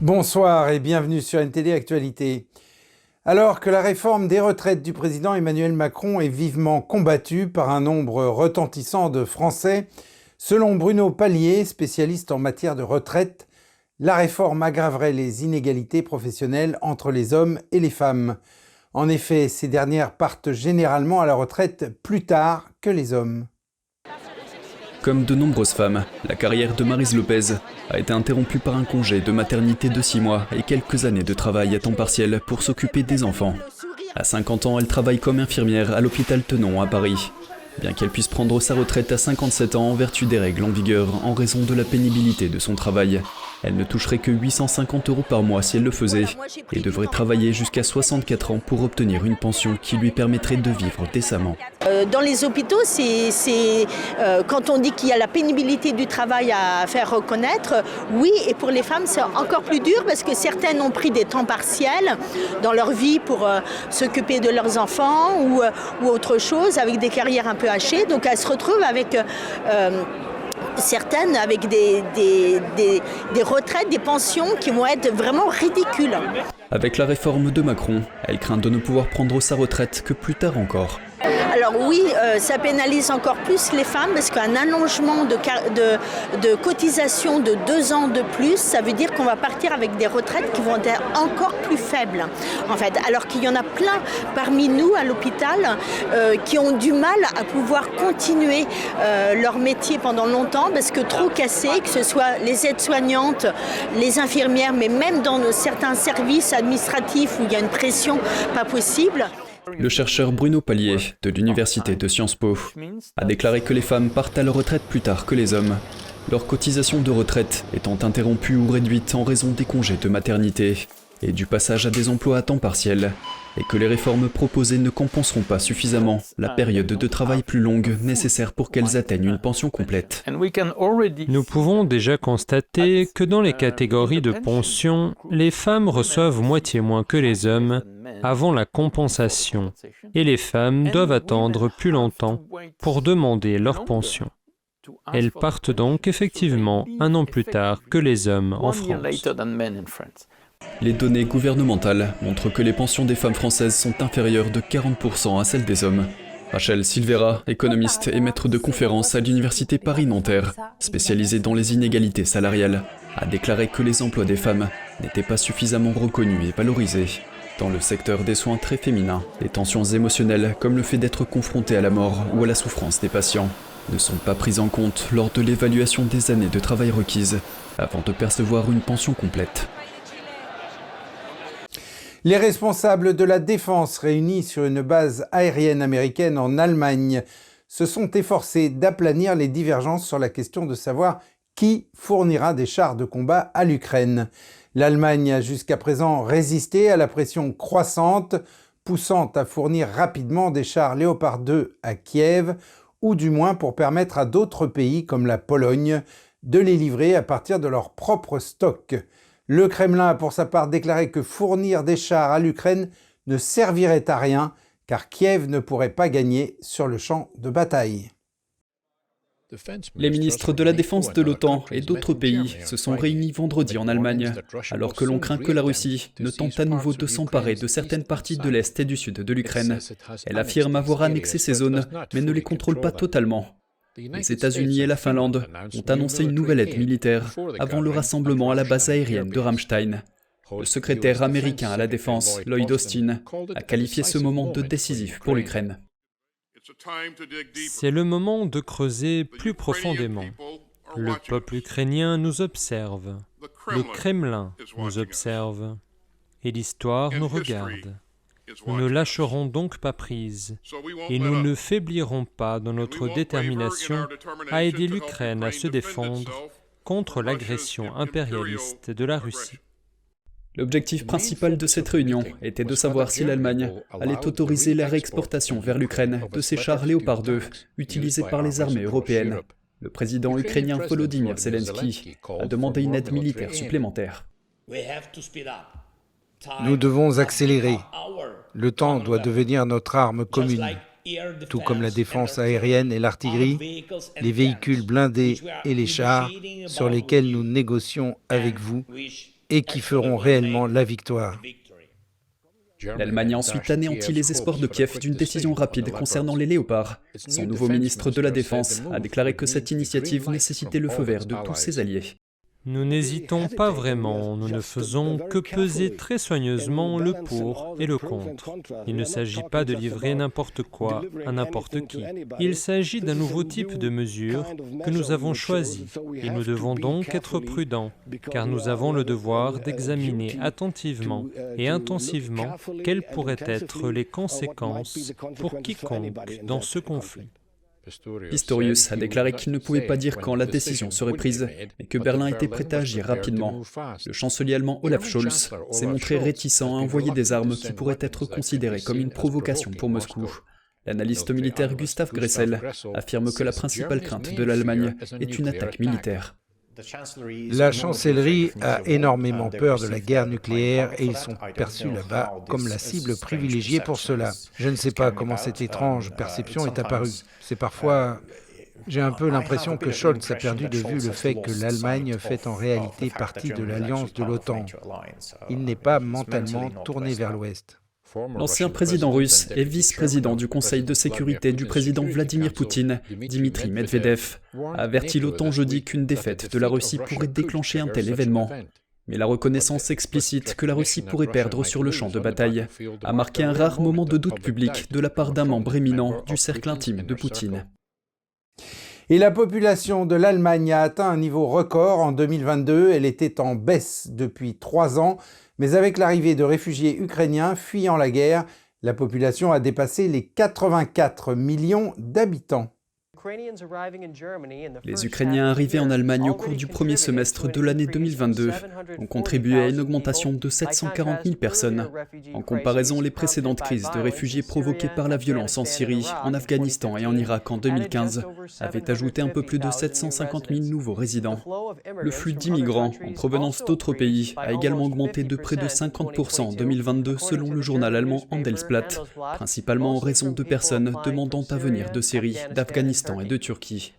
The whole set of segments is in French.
Bonsoir et bienvenue sur NTD Actualité. Alors que la réforme des retraites du président Emmanuel Macron est vivement combattue par un nombre retentissant de Français, selon Bruno Palier, spécialiste en matière de retraite, la réforme aggraverait les inégalités professionnelles entre les hommes et les femmes. En effet, ces dernières partent généralement à la retraite plus tard que les hommes. Comme de nombreuses femmes, la carrière de Maryse Lopez a été interrompue par un congé de maternité de 6 mois et quelques années de travail à temps partiel pour s'occuper des enfants. À 50 ans, elle travaille comme infirmière à l'hôpital Tenon à Paris. Bien qu'elle puisse prendre sa retraite à 57 ans en vertu des règles en vigueur en raison de la pénibilité de son travail, elle ne toucherait que 850 € par mois si elle le faisait et devrait travailler jusqu'à 64 ans pour obtenir une pension qui lui permettrait de vivre décemment. Dans les hôpitaux, quand on dit qu'il y a la pénibilité du travail à faire reconnaître, oui, et pour les femmes c'est encore plus dur parce que certaines ont pris des temps partiels dans leur vie pour s'occuper de leurs enfants ou autre chose avec des carrières un peu hachées, donc elles se retrouvent avec certaines avec des retraites, des pensions qui vont être vraiment ridicules. Avec la réforme de Macron, elle craint de ne pouvoir prendre sa retraite que plus tard encore. Alors oui, ça pénalise encore plus les femmes parce qu'un allongement de cotisation de 2 ans de plus, ça veut dire qu'on va partir avec des retraites qui vont être encore plus faibles. En fait, alors qu'il y en a plein parmi nous à l'hôpital qui ont du mal à pouvoir continuer leur métier pendant longtemps parce que trop cassés, que ce soit les aides-soignantes, les infirmières, mais même dans certains services administratifs où il y a une pression pas possible. Le chercheur Bruno Palier, de l'université de Sciences Po, a déclaré que les femmes partent à la retraite plus tard que les hommes, leur cotisation de retraite étant interrompue ou réduite en raison des congés de maternité et du passage à des emplois à temps partiel, et que les réformes proposées ne compenseront pas suffisamment la période de travail plus longue nécessaire pour qu'elles atteignent une pension complète. Nous pouvons déjà constater que dans les catégories de pension, les femmes reçoivent moitié moins que les hommes avant la compensation, et les femmes doivent attendre plus longtemps pour demander leur pension. Elles partent donc effectivement 1 an plus tard que les hommes en France. Les données gouvernementales montrent que les pensions des femmes françaises sont inférieures de 40% à celles des hommes. Rachel Silvera, économiste et maître de conférences à l'université Paris-Nanterre, spécialisée dans les inégalités salariales, a déclaré que les emplois des femmes n'étaient pas suffisamment reconnus et valorisés. Dans le secteur des soins très féminins, les tensions émotionnelles, comme le fait d'être confronté à la mort ou à la souffrance des patients, ne sont pas prises en compte lors de l'évaluation des années de travail requises, avant de percevoir une pension complète. Les responsables de la défense réunis sur une base aérienne américaine en Allemagne se sont efforcés d'aplanir les divergences sur la question de savoir qui fournira des chars de combat à l'Ukraine. L'Allemagne a jusqu'à présent résisté à la pression croissante, poussant à fournir rapidement des chars Léopard 2 à Kiev, ou du moins pour permettre à d'autres pays comme la Pologne de les livrer à partir de leur propre stock. Le Kremlin a pour sa part déclaré que fournir des chars à l'Ukraine ne servirait à rien, car Kiev ne pourrait pas gagner sur le champ de bataille. Les ministres de la Défense de l'OTAN et d'autres pays se sont réunis vendredi en Allemagne, alors que l'on craint que la Russie ne tente à nouveau de s'emparer de certaines parties de l'Est et du Sud de l'Ukraine. Elle affirme avoir annexé ces zones, mais ne les contrôle pas totalement. Les États-Unis et la Finlande ont annoncé une nouvelle aide militaire avant le rassemblement à la base aérienne de Ramstein. Le secrétaire américain à la Défense, Lloyd Austin, a qualifié ce moment de décisif pour l'Ukraine. C'est le moment de creuser plus profondément. Le peuple ukrainien nous observe, le Kremlin nous observe, et l'histoire nous regarde. Nous ne lâcherons donc pas prise, et nous ne faiblirons pas dans notre détermination à aider l'Ukraine à se défendre contre l'agression impérialiste de la Russie. L'objectif principal de cette réunion était de savoir si l'Allemagne allait autoriser la réexportation vers l'Ukraine de ces chars Léopard 2 utilisés par les armées européennes. Le président ukrainien Volodymyr Zelensky a demandé une aide militaire supplémentaire. Nous devons accélérer. Le temps doit devenir notre arme commune. Tout comme la défense aérienne et l'artillerie, les véhicules blindés et les chars sur lesquels nous négocions avec vous et qui feront réellement la victoire. L'Allemagne a ensuite anéanti les espoirs de Kiev d'une décision rapide concernant les léopards. Son nouveau ministre de la Défense a déclaré que cette initiative nécessitait le feu vert de tous ses alliés. Nous n'hésitons pas vraiment, nous ne faisons que peser très soigneusement le pour et le contre. Il ne s'agit pas de livrer n'importe quoi à n'importe qui. Il s'agit d'un nouveau type de mesure que nous avons choisi et nous devons donc être prudents, car nous avons le devoir d'examiner attentivement et intensivement quelles pourraient être les conséquences pour quiconque dans ce conflit. Pistorius a déclaré qu'il ne pouvait pas dire quand la décision serait prise, mais que Berlin était prêt à agir rapidement. Le chancelier allemand Olaf Scholz s'est montré réticent à envoyer des armes qui pourraient être considérées comme une provocation pour Moscou. L'analyste militaire Gustav Gressel affirme que la principale crainte de l'Allemagne est une attaque militaire. La chancellerie a énormément peur de la guerre nucléaire et ils sont perçus là-bas comme la cible privilégiée pour cela. Je ne sais pas comment cette étrange perception est apparue. C'est parfois... J'ai un peu l'impression que Scholz a perdu de vue le fait que l'Allemagne fait en réalité partie de l'alliance de l'OTAN. Il n'est pas mentalement tourné vers l'Ouest. L'ancien président russe et vice-président du Conseil de sécurité du président Vladimir Poutine, Dmitri Medvedev, a averti l'OTAN jeudi qu'une défaite de la Russie pourrait déclencher un tel événement. Mais la reconnaissance explicite que la Russie pourrait perdre sur le champ de bataille a marqué un rare moment de doute public de la part d'un membre éminent du cercle intime de Poutine. Et la population de l'Allemagne a atteint un niveau record en 2022. Elle était en baisse depuis 3 ans. Mais avec l'arrivée de réfugiés ukrainiens fuyant la guerre, la population a dépassé les 84 millions d'habitants. Les Ukrainiens arrivés en Allemagne au cours du premier semestre de l'année 2022 ont contribué à une augmentation de 740 000 personnes. En comparaison, les précédentes crises de réfugiés provoquées par la violence en Syrie, en Afghanistan et en Irak en 2015 avaient ajouté un peu plus de 750 000 nouveaux résidents. Le flux d'immigrants en provenance d'autres pays a également augmenté de près de 50% en 2022 selon le journal allemand Handelsblatt, principalement en raison de personnes demandant à venir de Syrie, d'Afghanistan et de Turquie.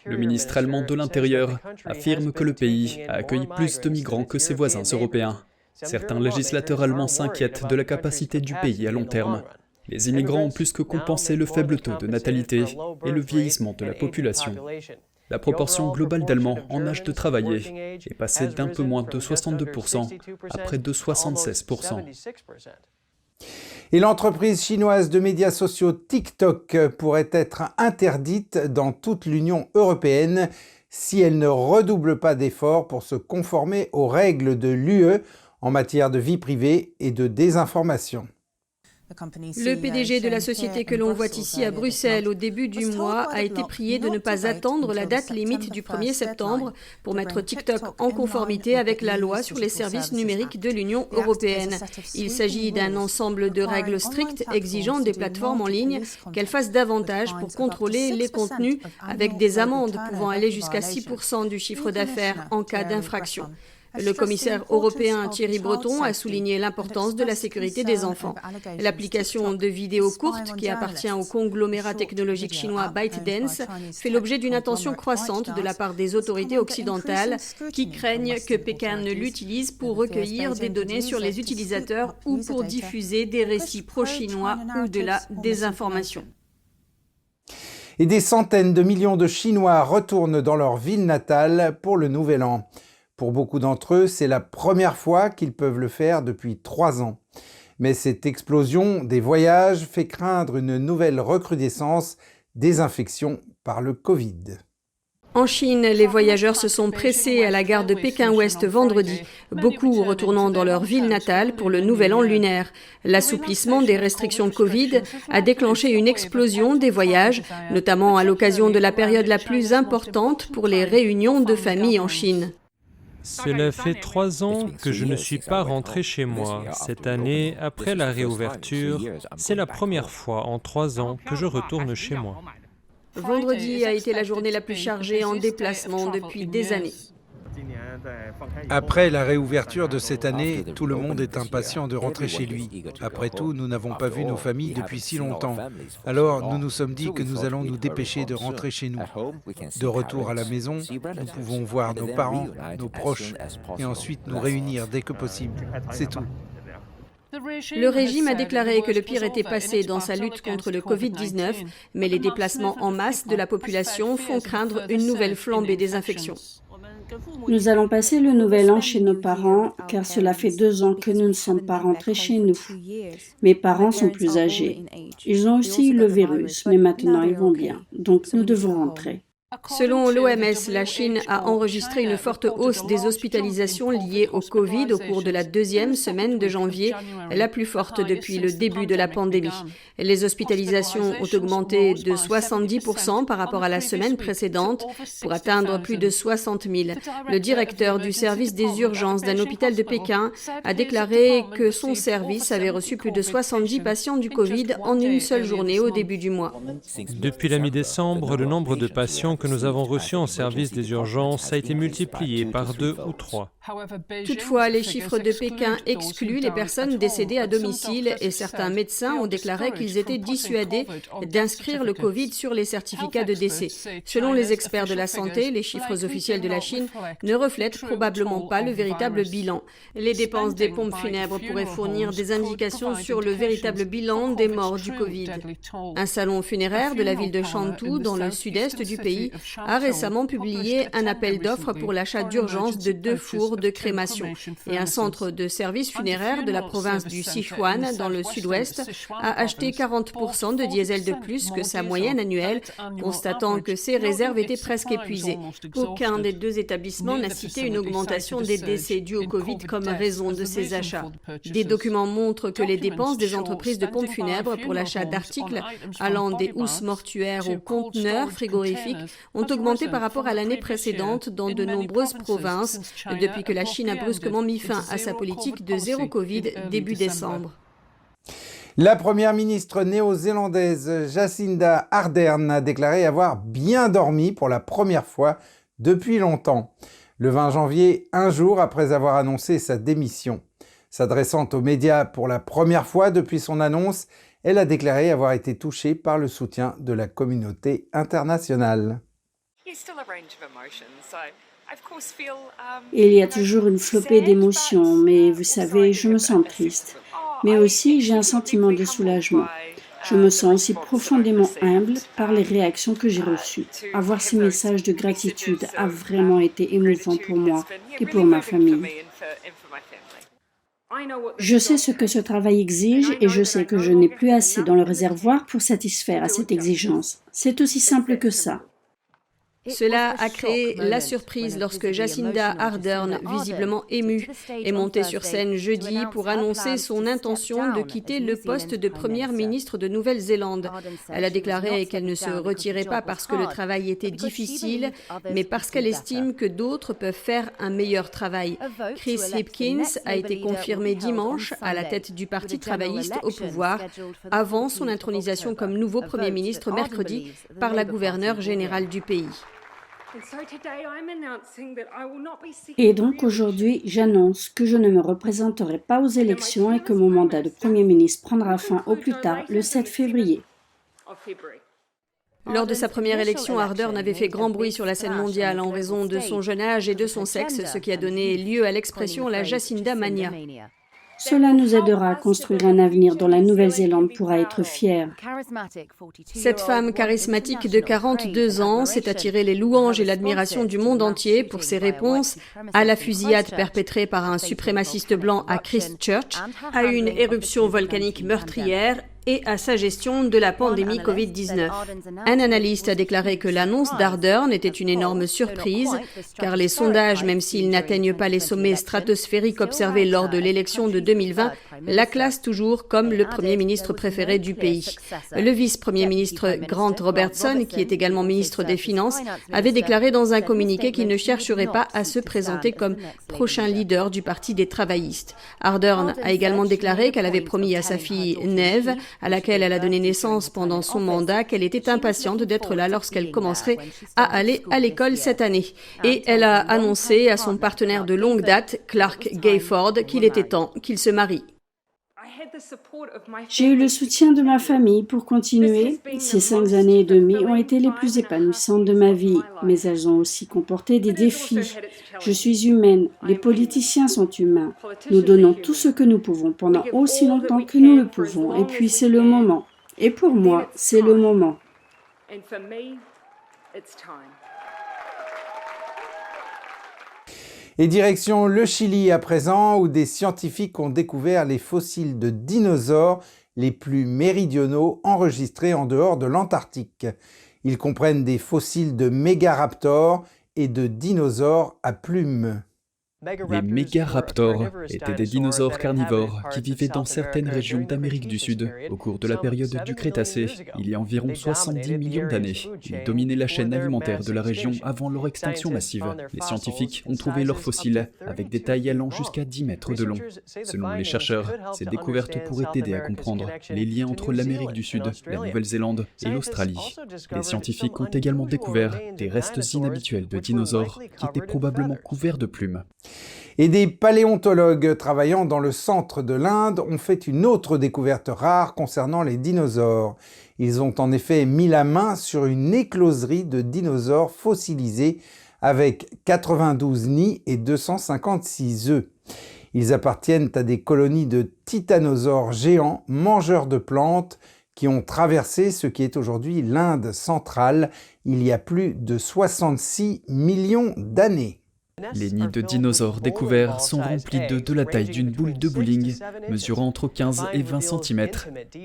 Le ministre allemand de l'Intérieur affirme que le pays a accueilli plus de migrants que ses voisins européens. Certains législateurs allemands s'inquiètent de la capacité du pays à long terme. Les immigrants ont plus que compensé le faible taux de natalité et le vieillissement de la population. La proportion globale d'Allemands en âge de travailler est passée d'un peu moins de 62% à près de 76%. Et l'entreprise chinoise de médias sociaux TikTok pourrait être interdite dans toute l'Union européenne si elle ne redouble pas d'efforts pour se conformer aux règles de l'UE en matière de vie privée et de désinformation. Le PDG de la société que l'on voit ici à Bruxelles au début du mois a été prié de ne pas attendre la date limite du 1er septembre pour mettre TikTok en conformité avec la loi sur les services numériques de l'Union européenne. Il s'agit d'un ensemble de règles strictes exigeant des plateformes en ligne qu'elles fassent davantage pour contrôler les contenus avec des amendes pouvant aller jusqu'à 6% du chiffre d'affaires en cas d'infraction. Le commissaire européen Thierry Breton a souligné l'importance de la sécurité des enfants. L'application de vidéos courtes, qui appartient au conglomérat technologique chinois ByteDance, fait l'objet d'une attention croissante de la part des autorités occidentales qui craignent que Pékin ne l'utilise pour recueillir des données sur les utilisateurs ou pour diffuser des récits pro-chinois ou de la désinformation. Et des centaines de millions de Chinois retournent dans leur ville natale pour le Nouvel An. Pour beaucoup d'entre eux, c'est la première fois qu'ils peuvent le faire depuis 3 ans. Mais cette explosion des voyages fait craindre une nouvelle recrudescence des infections par le Covid. En Chine, les voyageurs se sont pressés à la gare de Pékin-Ouest vendredi, beaucoup retournant dans leur ville natale pour le Nouvel An lunaire. L'assouplissement des restrictions Covid a déclenché une explosion des voyages, notamment à l'occasion de la période la plus importante pour les réunions de famille en Chine. Cela fait 3 ans que je ne suis pas rentré chez moi. Cette année, après la réouverture, c'est la première fois en 3 ans que je retourne chez moi. Vendredi a été la journée la plus chargée en déplacement depuis des années. Après la réouverture de cette année, tout le monde est impatient de rentrer chez lui. Après tout, nous n'avons pas vu nos familles depuis si longtemps. Alors, nous nous sommes dit que nous allons nous dépêcher de rentrer chez nous. De retour à la maison, nous pouvons voir nos parents, nos proches, et ensuite nous réunir dès que possible. C'est tout. Le régime a déclaré que le pire était passé dans sa lutte contre le Covid-19, mais les déplacements en masse de la population font craindre une nouvelle flambée des infections. Nous allons passer le nouvel an chez nos parents, car cela fait 2 ans que nous ne sommes pas rentrés chez nous. Mes parents sont plus âgés. Ils ont aussi eu le virus, mais maintenant ils vont bien, donc nous devons rentrer. Selon l'OMS, la Chine a enregistré une forte hausse des hospitalisations liées au Covid au cours de la 2e semaine de janvier, la plus forte depuis le début de la pandémie. Les hospitalisations ont augmenté de 70% par rapport à la semaine précédente pour atteindre plus de 60 000. Le directeur du service des urgences d'un hôpital de Pékin a déclaré que son service avait reçu plus de 70 patients du Covid en une seule journée au début du mois. Depuis la mi-décembre, le nombre de patients que nous avons reçus en service des urgences a été multiplié par 2 ou 3. Toutefois, les chiffres de Pékin excluent les personnes décédées à domicile et certains médecins ont déclaré qu'ils étaient dissuadés d'inscrire le Covid sur les certificats de décès. Selon les experts de la santé, les chiffres officiels de la Chine ne reflètent probablement pas le véritable bilan. Les dépenses des pompes funèbres pourraient fournir des indications sur le véritable bilan des morts du Covid. Un salon funéraire de la ville de Shantou, dans le sud-est du pays, a récemment publié un appel d'offres pour l'achat d'urgence de 2 fours de crémation. Et un centre de services funéraires de la province du Sichuan, dans le sud-ouest, a acheté 40% de diesel de plus que sa moyenne annuelle, constatant que ses réserves étaient presque épuisées. Aucun des 2 établissements n'a cité une augmentation des décès dus au Covid comme raison de ces achats. Des documents montrent que les dépenses des entreprises de pompes funèbres pour l'achat d'articles allant des housses mortuaires aux conteneurs frigorifiques ont augmenté par rapport à l'année précédente dans de nombreuses provinces, depuis que la Chine a brusquement mis fin à sa politique de zéro Covid début décembre. La première ministre néo-zélandaise Jacinda Ardern a déclaré avoir bien dormi pour la première fois depuis longtemps. Le 20 janvier, un jour après avoir annoncé sa démission. S'adressant aux médias pour la première fois depuis son annonce, elle a déclaré avoir été touchée par le soutien de la communauté internationale. Il y a toujours une flopée d'émotions, mais vous savez, je me sens triste. Mais aussi, j'ai un sentiment de soulagement. Je me sens aussi profondément humble par les réactions que j'ai reçues. Avoir ces messages de gratitude a vraiment été émouvant pour moi et pour ma famille. Je sais ce que ce travail exige et je sais que je n'ai plus assez dans le réservoir pour satisfaire à cette exigence. C'est aussi simple que ça. Cela a créé la surprise lorsque Jacinda Ardern, visiblement émue, est montée sur scène jeudi pour annoncer son intention de quitter le poste de première ministre de Nouvelle-Zélande. Elle a déclaré qu'elle ne se retirait pas parce que le travail était difficile, mais parce qu'elle estime que d'autres peuvent faire un meilleur travail. Chris Hipkins a été confirmé dimanche à la tête du Parti travailliste au pouvoir, avant son intronisation comme nouveau Premier ministre mercredi par la gouverneure générale du pays. Et donc aujourd'hui, j'annonce que je ne me représenterai pas aux élections et que mon mandat de Premier ministre prendra fin au plus tard le 7 février. Lors de sa première élection, Ardern avait fait grand bruit sur la scène mondiale en raison de son jeune âge et de son sexe, ce qui a donné lieu à l'expression la Jacinda Mania. Cela nous aidera à construire un avenir dont la Nouvelle-Zélande pourra être fière. Cette femme charismatique de 42 ans s'est attirée les louanges et l'admiration du monde entier pour ses réponses à la fusillade perpétrée par un suprémaciste blanc à Christchurch, à une éruption volcanique meurtrière et à sa gestion de la pandémie Covid-19. Un analyste a déclaré que l'annonce d'Ardern était une énorme surprise, car les sondages, même s'ils n'atteignent pas les sommets stratosphériques observés lors de l'élection de 2020, La classe toujours comme le Premier ministre préféré du pays. Le vice-premier ministre Grant Robertson, qui est également ministre des Finances, avait déclaré dans un communiqué qu'il ne chercherait pas à se présenter comme prochain leader du Parti des travaillistes. Ardern a également déclaré qu'elle avait promis à sa fille Neve, à laquelle elle a donné naissance pendant son mandat, qu'elle était impatiente d'être là lorsqu'elle commencerait à aller à l'école cette année. Et elle a annoncé à son partenaire de longue date, Clark Gayford, qu'il était temps qu'il se marie. J'ai eu le soutien de ma famille pour continuer. Ces 5 années et demie ont été les plus épanouissantes de ma vie, mais elles ont aussi comporté des défis. Je suis humaine, les politiciens sont humains. Nous donnons tout ce que nous pouvons pendant aussi longtemps que nous le pouvons, et puis c'est le moment. Et pour moi, c'est le moment. Et direction le Chili à présent, où des scientifiques ont découvert les fossiles de dinosaures les plus méridionaux enregistrés en dehors de l'Antarctique. Ils comprennent des fossiles de mégaraptors et de dinosaures à plumes. Les mégaraptors étaient des dinosaures carnivores qui vivaient dans certaines régions d'Amérique du Sud au cours de la période du Crétacé, il y a environ 70 millions d'années. Ils dominaient la chaîne alimentaire de la région avant leur extinction massive. Les scientifiques ont trouvé leurs fossiles avec des tailles allant jusqu'à 10 mètres de long. Selon les chercheurs, ces découvertes pourraient aider à comprendre les liens entre l'Amérique du Sud, la Nouvelle-Zélande et l'Australie. Les scientifiques ont également découvert des restes inhabituels de dinosaures qui étaient probablement couverts de plumes. Et des paléontologues travaillant dans le centre de l'Inde ont fait une autre découverte rare concernant les dinosaures. Ils ont en effet mis la main sur une écloserie de dinosaures fossilisés avec 92 nids et 256 œufs. Ils appartiennent à des colonies de titanosaures géants, mangeurs de plantes, qui ont traversé ce qui est aujourd'hui l'Inde centrale il y a plus de 66 millions d'années. Les nids de dinosaures découverts sont remplis d'œufs de la taille d'une boule de bowling, mesurant entre 15 et 20 cm.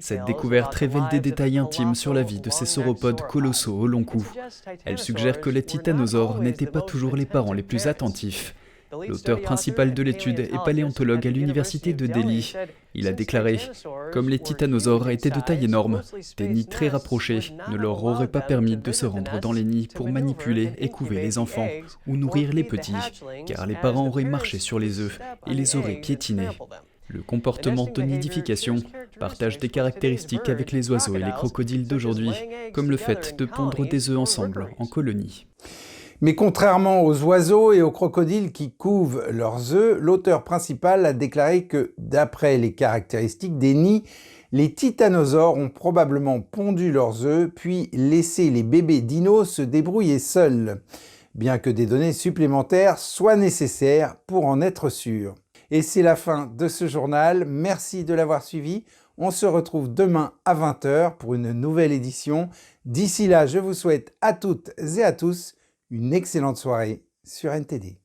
Cette découverte révèle des détails intimes sur la vie de ces sauropodes colossaux au long cou. Elle suggère que les titanosaures n'étaient pas toujours les parents les plus attentifs. L'auteur principal de l'étude est paléontologue à l'université de Delhi. Il a déclaré « Comme les titanosaures étaient de taille énorme, des nids très rapprochés ne leur auraient pas permis de se rendre dans les nids pour manipuler et couver les enfants ou nourrir les petits, car les parents auraient marché sur les œufs et les auraient piétinés. » Le comportement de nidification partage des caractéristiques avec les oiseaux et les crocodiles d'aujourd'hui, comme le fait de pondre des œufs ensemble en colonie. Mais contrairement aux oiseaux et aux crocodiles qui couvent leurs œufs, l'auteur principal a déclaré que, d'après les caractéristiques des nids, les titanosaures ont probablement pondu leurs œufs puis laissé les bébés dinos se débrouiller seuls, bien que des données supplémentaires soient nécessaires pour en être sûr. Et c'est la fin de ce journal, merci de l'avoir suivi. On se retrouve demain à 20 h pour une nouvelle édition. D'ici là, je vous souhaite à toutes et à tous une excellente soirée sur NTD.